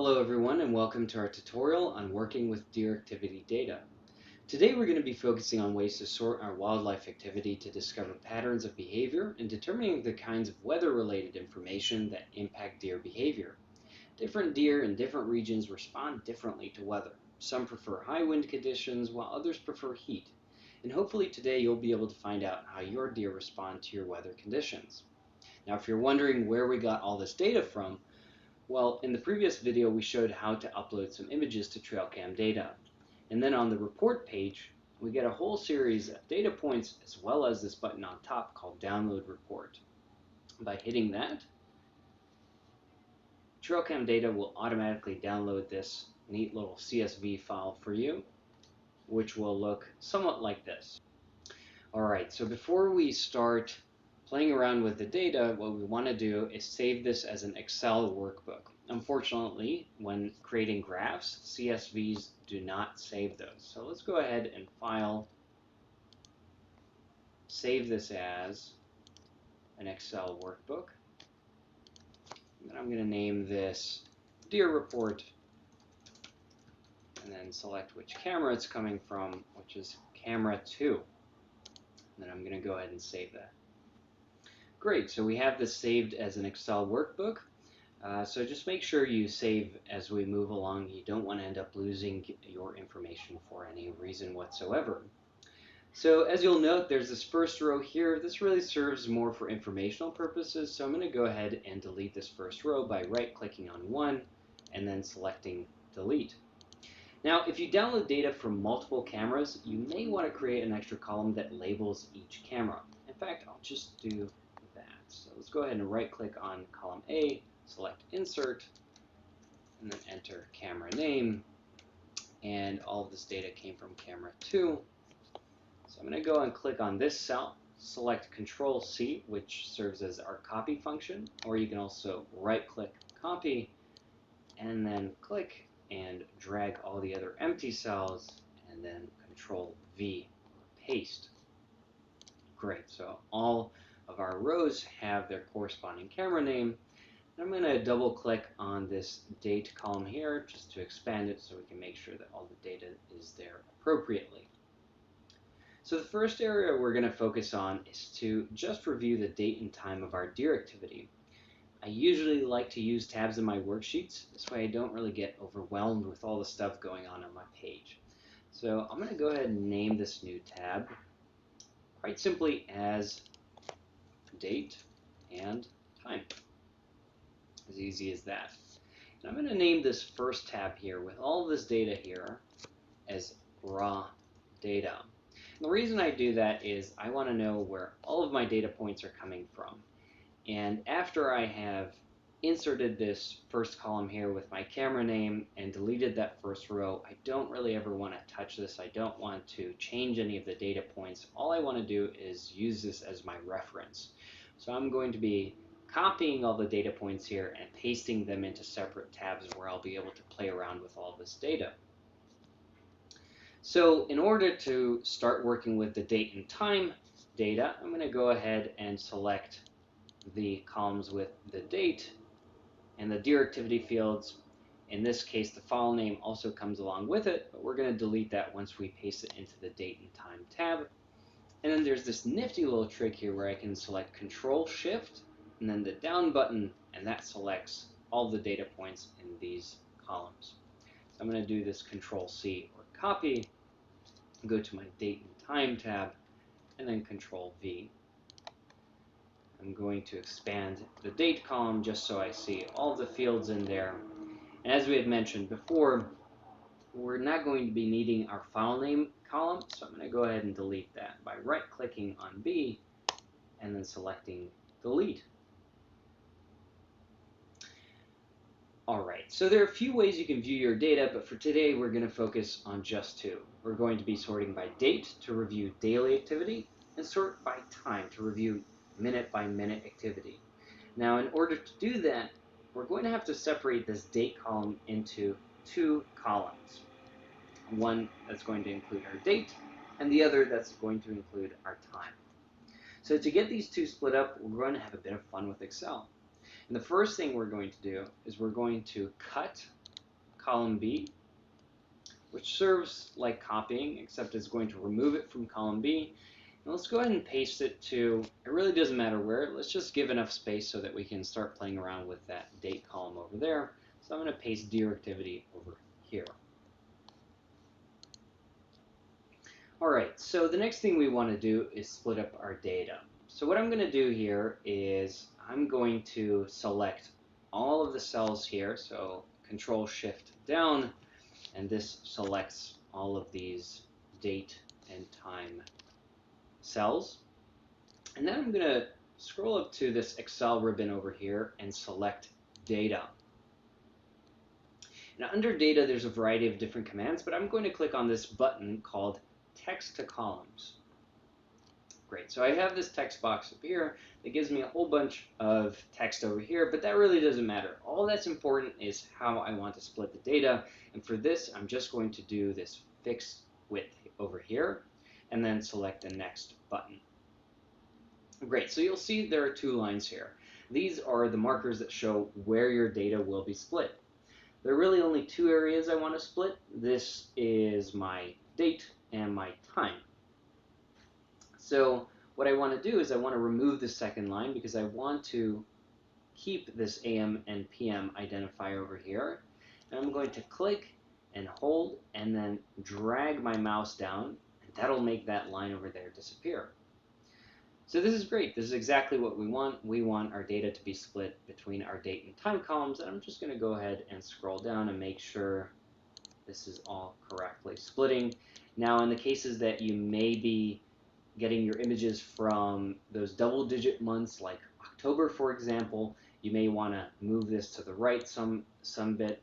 Hello everyone and welcome to our tutorial on working with deer activity data. Today we're going to be focusing on ways to sort our wildlife activity to discover patterns of behavior and determining the kinds of weather-related information that impact deer behavior. Different deer in different regions respond differently to weather. Some prefer high wind conditions while others prefer heat. And hopefully today you'll be able to find out how your deer respond to your weather conditions. Now if you're wondering where we got all this data from, well, in the previous video, we showed how to upload some images to Trailcam data. And then on the report page, we get a whole series of data points as well as this button on top called Download Report. By hitting that, Trailcam data will automatically download this neat little CSV file for you, which will look somewhat like this. Alright, so before we start playing around with the data, what we want to do is save this as an Excel workbook. Unfortunately, when creating graphs, CSVs do not save those. So let's go ahead and File, save this as an Excel workbook. And I'm going to name this Deer Report, and then select which camera it's coming from, which is camera 2. And then I'm going to go ahead and save that. Great, so we have this saved as an Excel workbook. So just make sure you save as we move along. You don't want to end up losing your information for any reason whatsoever. So as you'll note, there's this first row here. This really serves more for informational purposes, so I'm going to go ahead and delete this first row by right-clicking on one and then selecting Delete. Now, if you download data from multiple cameras, you may want to create an extra column that labels each camera. In fact, I'll just do that. So let's go ahead and right-click on column A, select Insert, and then enter camera name. And all of this data came from camera 2. So I'm going to go and click on this cell, select Control-C, which serves as our copy function, or you can also right-click Copy, and then click and drag all the other empty cells, and then Control-V, paste. Great, so all of our rows have their corresponding camera name. And I'm going to double click on this date column here just to expand it so we can make sure that all the data is there appropriately. So the first area we're going to focus on is to just review the date and time of our deer activity. I usually like to use tabs in my worksheets. This way I don't really get overwhelmed with all the stuff going on my page. So I'm going to go ahead and name this new tab quite simply as date and time. As easy as that. And I'm going to name this first tab here with all of this data here as raw data. And the reason I do that is I want to know where all of my data points are coming from. And after I have inserted this first column here with my camera name and deleted that first row, I don't really ever want to touch this. I don't want to change any of the data points. All I want to do is use this as my reference. So I'm going to be copying all the data points here and pasting them into separate tabs where I'll be able to play around with all this data. So in order to start working with the date and time data, I'm going to go ahead and select the columns with the date and the deer activity fields. In this case, the file name also comes along with it, but we're going to delete that once we paste it into the date and time tab. And then there's this nifty little trick here where I can select Control-Shift and then the down button, and that selects all the data points in these columns. So I'm going to do this Control-C or copy, go to my date and time tab, and then Control-V. I'm going to expand the date column just so I see all the fields in there. And as we had mentioned before, we're not going to be needing our file name column, so I'm going to go ahead and delete that by right-clicking on B and then selecting Delete. Alright, so there are a few ways you can view your data, but for today we're going to focus on just two. We're going to be sorting by date to review daily activity, and sort by time to review minute-by-minute activity. Now, in order to do that, we're going to have to separate this date column into two columns. One that's going to include our date, and the other that's going to include our time. So to get these two split up, we're going to have a bit of fun with Excel. And the first thing we're going to do is we're going to cut column B, which serves like copying, except it's going to remove it from column B. And let's go ahead and paste it to, it really doesn't matter where, let's just give enough space so that we can start playing around with that date column over there. So I'm going to paste dear activity over here. Alright, so the next thing we want to do is split up our data. So what I'm going to do here is I'm going to select all of the cells here, so Control Shift down, and this selects all of these date and time cells. And then I'm going to scroll up to this Excel ribbon over here and select Data. Now under Data there's a variety of different commands, but I'm going to click on this button called Text to Columns. Great, so I have this text box up here that gives me a whole bunch of text over here, but that really doesn't matter. All that's important is how I want to split the data, and for this I'm just going to do this fixed width over here and then select the next button. Great, so you'll see there are two lines here. These are the markers that show where your data will be split. There are really only two areas I want to split. This is my date and my time. So what I want to do is I want to remove the second line because I want to keep this AM and PM identifier over here. And I'm going to click and hold and then drag my mouse down, and that'll make that line over there disappear. So this is great. This is exactly what we want. We want our data to be split between our date and time columns, and I'm just going to go ahead and scroll down and make sure this is all correctly splitting. Now in the cases that you may be getting your images from those double-digit months like October, for example, you may want to move this to the right some bit.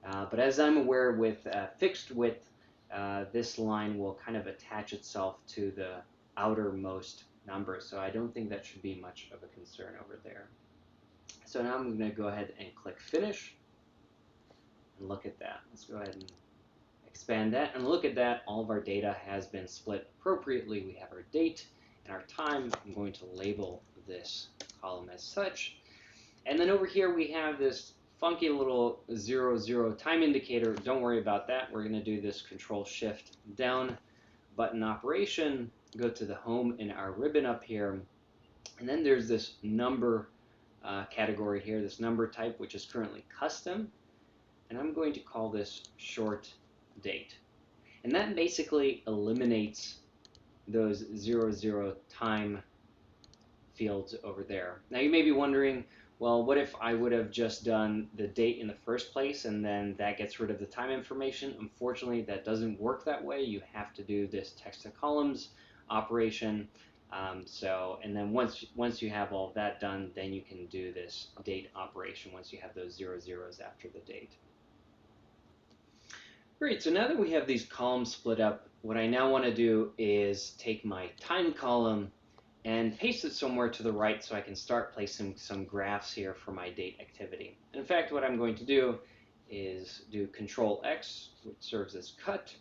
But as I'm aware with fixed width, this line will kind of attach itself to the outermost number, so I don't think that should be much of a concern over there. So now I'm going to go ahead and click Finish, and look at that. Let's go ahead and expand that, and look at that, all of our data has been split appropriately. We have our date and our time. I'm going to label this column as such. And then over here we have this funky little 00 time indicator. Don't worry about that. We're going to do this Control Shift down button operation, go to the home in our ribbon up here, and then there's this number category here, this number type, which is currently custom, and I'm going to call this short date. And that basically eliminates those 00 time fields over there. Now you may be wondering, well, what if I would have just done the date in the first place and then that gets rid of the time information? Unfortunately, that doesn't work that way. You have to do this text to columns operation. And then once you have all of that done, then you can do this date operation once you have those 00s after the date. Great, so now that we have these columns split up, what I now want to do is take my time column and paste it somewhere to the right so I can start placing some graphs here for my date activity. In fact, what I'm going to do is do Control X, which serves as cut,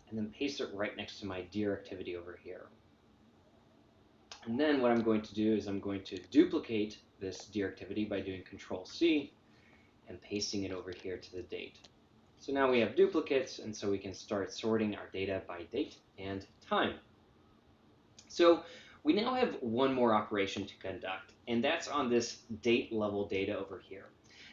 and then paste it right next to my dear activity over here. And then what I'm going to do is I'm going to duplicate this dear activity by doing Control C and pasting it over here to the date. So now we have duplicates, and so we can start sorting our data by date and time. So we now have one more operation to conduct, and that's on this date level data over here.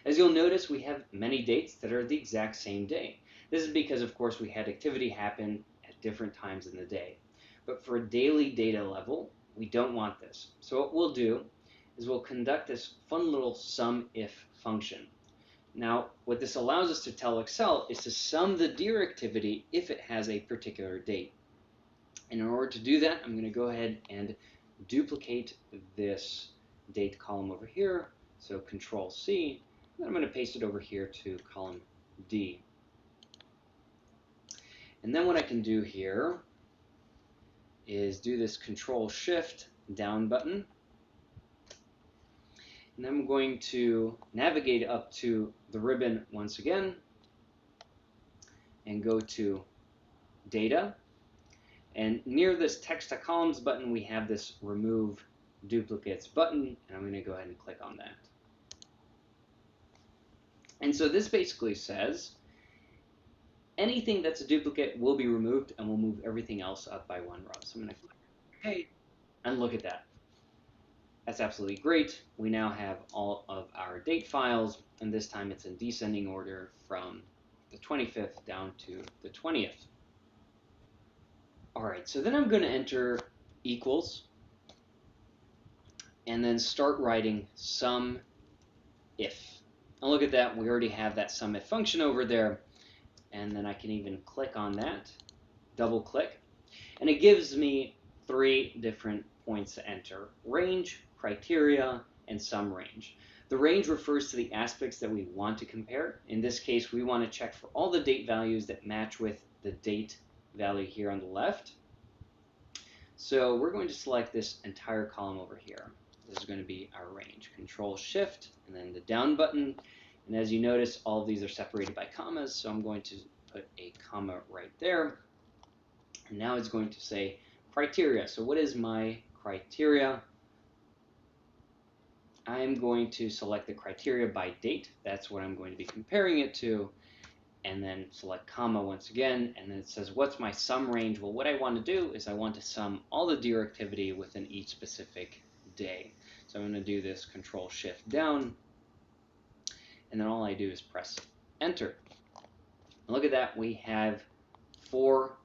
As you'll notice, we have many dates that are the exact same day. This is because, of course, we had activity happen at different times in the day. But for a daily data level, we don't want this. So what we'll do is we'll conduct this fun little SUMIF function. Now, what this allows us to tell Excel is to sum the dear activity if it has a particular date. And in order to do that, I'm going to go ahead and duplicate this date column over here. So Control C, and then I'm going to paste it over here to column D. And then what I can do here is do this Control Shift down button. And I'm going to navigate up to the ribbon once again and go to Data. And near this Text to Columns button, we have this Remove Duplicates button, and I'm going to go ahead and click on that. And so this basically says, anything that's a duplicate will be removed, and we'll move everything else up by 1 row. So I'm going to click OK, and look at that. That's absolutely great. We now have all of our date files, and this time it's in descending order from the 25th down to the 20th. All right, so then I'm going to enter equals, and then start writing sum if. And look at that, we already have that sum if function over there, and then I can even click on that, double click, and it gives me 3 different points to enter: range, criteria, and sum range. The range refers to the aspects that we want to compare. In this case, we want to check for all the date values that match with the date value here on the left. So we're going to select this entire column over here. This is going to be our range. Control Shift and then the down button. And as you notice, all of these are separated by commas, so I'm going to put a comma right there. And now it's going to say criteria. So what is my criteria? I'm going to select the criteria by date. That's what I'm going to be comparing it to. And then select comma once again. And then it says, what's my sum range? Well, what I want to do is I want to sum all the deer activity within each specific day. So I'm going to do this Control Shift down. And then all I do is press Enter. And look at that. We have four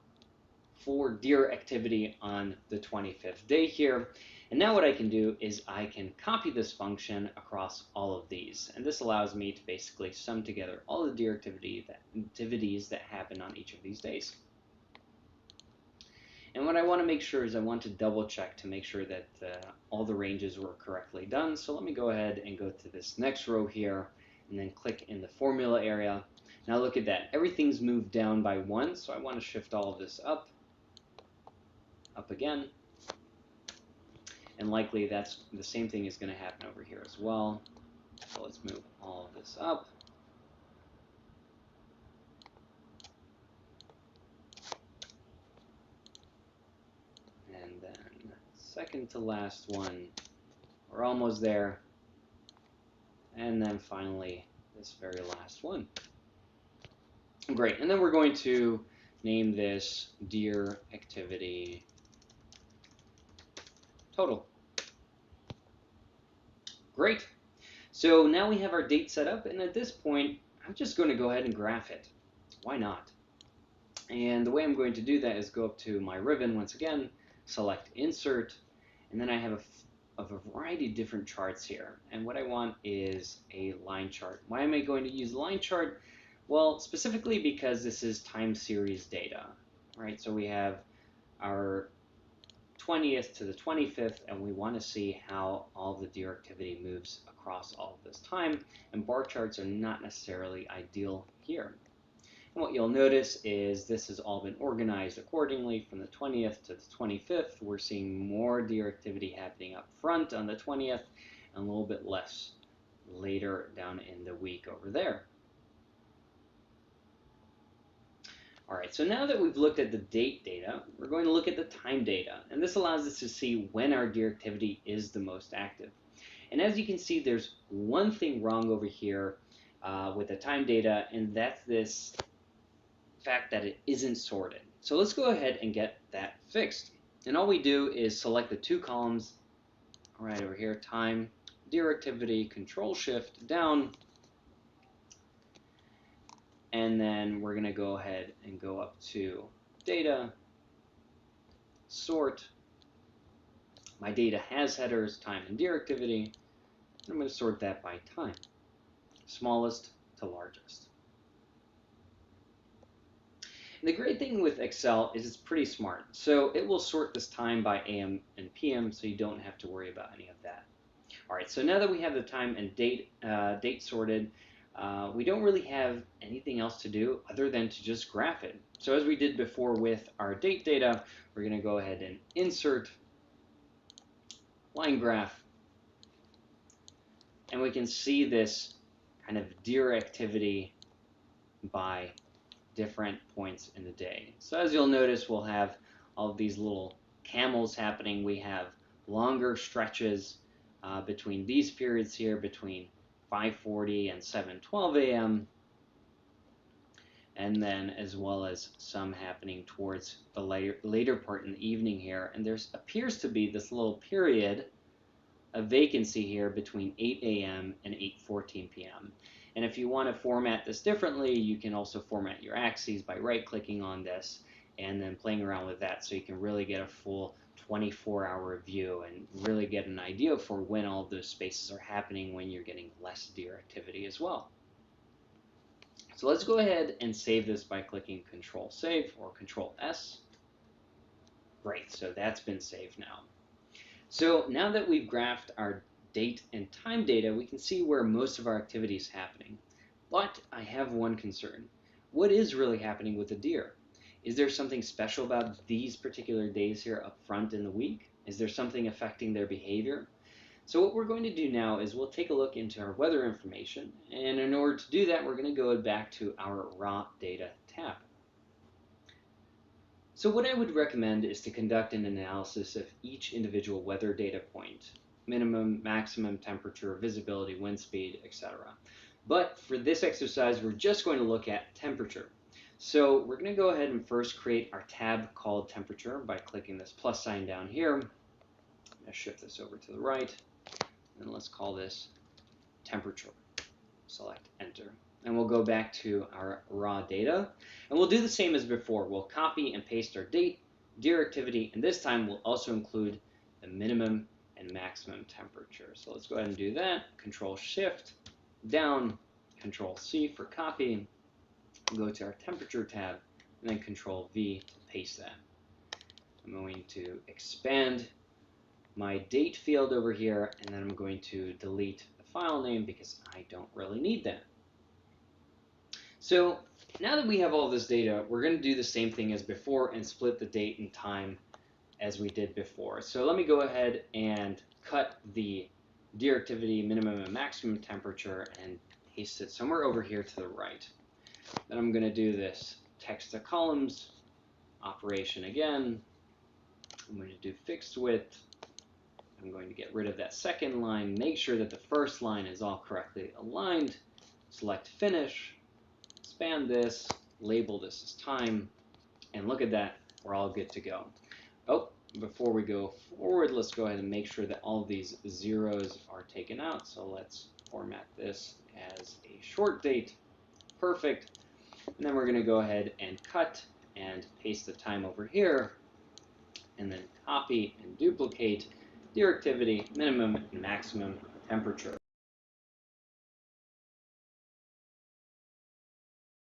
deer activity on the 25th day here. And now what I can do is I can copy this function across all of these. And this allows me to basically sum together all the deer activities that happen on each of these days. And what I want to make sure is I want to double check to make sure that all the ranges were correctly done. So let me go ahead and go to this next row here and then click in the formula area. Now look at that. Everything's moved down by 1, so I want to shift all of this up again. And likely that's the same thing is going to happen over here as well. So let's move all of this up. And then second to last one. We're almost there. And then finally this very last one. Great. And then we're going to name this deer activity total. Great. So now we have our date set up, and at this point, I'm just going to go ahead and graph it. Why not? And the way I'm going to do that is go up to my ribbon once again, select Insert, and then I have a variety of different charts here. And what I want is a line chart. Why am I going to use line chart? Well, specifically because this is time series data, right? So we have our 20th to the 25th, and we want to see how all the deer activity moves across all of this time, and bar charts are not necessarily ideal here. And what you'll notice is this has all been organized accordingly from the 20th to the 25th. We're seeing more deer activity happening up front on the 20th and a little bit less later down in the week over there. All right, so now that we've looked at the date data, we're going to look at the time data. And this allows us to see when our deer activity is the most active. And as you can see, there's one thing wrong over here with the time data, and that's this fact that it isn't sorted. So let's go ahead and get that fixed. And all we do is select the 2 columns right over here, time, deer activity, Control Shift down. And then we're going to go ahead and go up to Data, Sort. My data has headers, time and deer activity. I'm going to sort that by time, smallest to largest. And the great thing with Excel is it's pretty smart. So it will sort this time by AM and PM, so you don't have to worry about any of that. All right, so now that we have the time and date sorted, we don't really have anything else to do other than to just graph it. So as we did before with our date data, we're going to go ahead and insert line graph, and we can see this kind of deer activity by different points in the day. So as you'll notice, we'll have all of these little camels happening. We have longer stretches between these periods here, between 5:40 and 7:12 a.m. and then as well as some happening towards the later part in the evening here. And there appears to be this little period of vacancy here between 8 a.m. and 8:14 p.m. And if you want to format this differently, you can also format your axes by right-clicking on this and then playing around with that, so you can really get a full 24-hour view and really get an idea for when all of those spaces are happening, when you're getting less deer activity as well. So let's go ahead and save this by clicking Control Save or Control S. Great, so that's been saved now. So now that we've graphed our date and time data, we can see where most of our activity is happening. But I have one concern. What is really happening with the deer? Is there something special about these particular days here up front in the week? Is there something affecting their behavior? So what we're going to do now is we'll take a look into our weather information, and in order to do that, we're going to go back to our raw data tab. So what I would recommend is to conduct an analysis of each individual weather data point, minimum, maximum temperature, visibility, wind speed, etc. But for this exercise, we're just going to look at temperature. So we're going to go ahead and first create our tab called temperature by clicking this plus sign down here. I'm going to shift this over to the right. And let's call this temperature. Select enter. And we'll go back to our raw data. And we'll do the same as before. We'll copy and paste our date, deer activity, and this time we'll also include the minimum and maximum temperature. So let's go ahead and do that. Control Shift down, Control C for copy. We'll go to our temperature tab, and then Control V to paste that. I'm going to expand my date field over here, and then I'm going to delete the file name because I don't really need that. So now that we have all this data, we're going to do the same thing as before and split the date and time as we did before. So let me go ahead and cut the deer activity minimum and maximum temperature and paste it somewhere over here to the right. Then I'm going to do this text to columns operation again. I'm going to do fixed width. I'm going to get rid of that second line, make sure that the first line is all correctly aligned, select finish, expand this, label this as time, and look at that, we're all good to go. Oh, before we go forward, let's go ahead and make sure that all of these zeros are taken out. So let's format this as a short date. Perfect. And then we're going to go ahead and cut and paste the time over here, and then copy and duplicate deer activity, minimum and maximum temperature.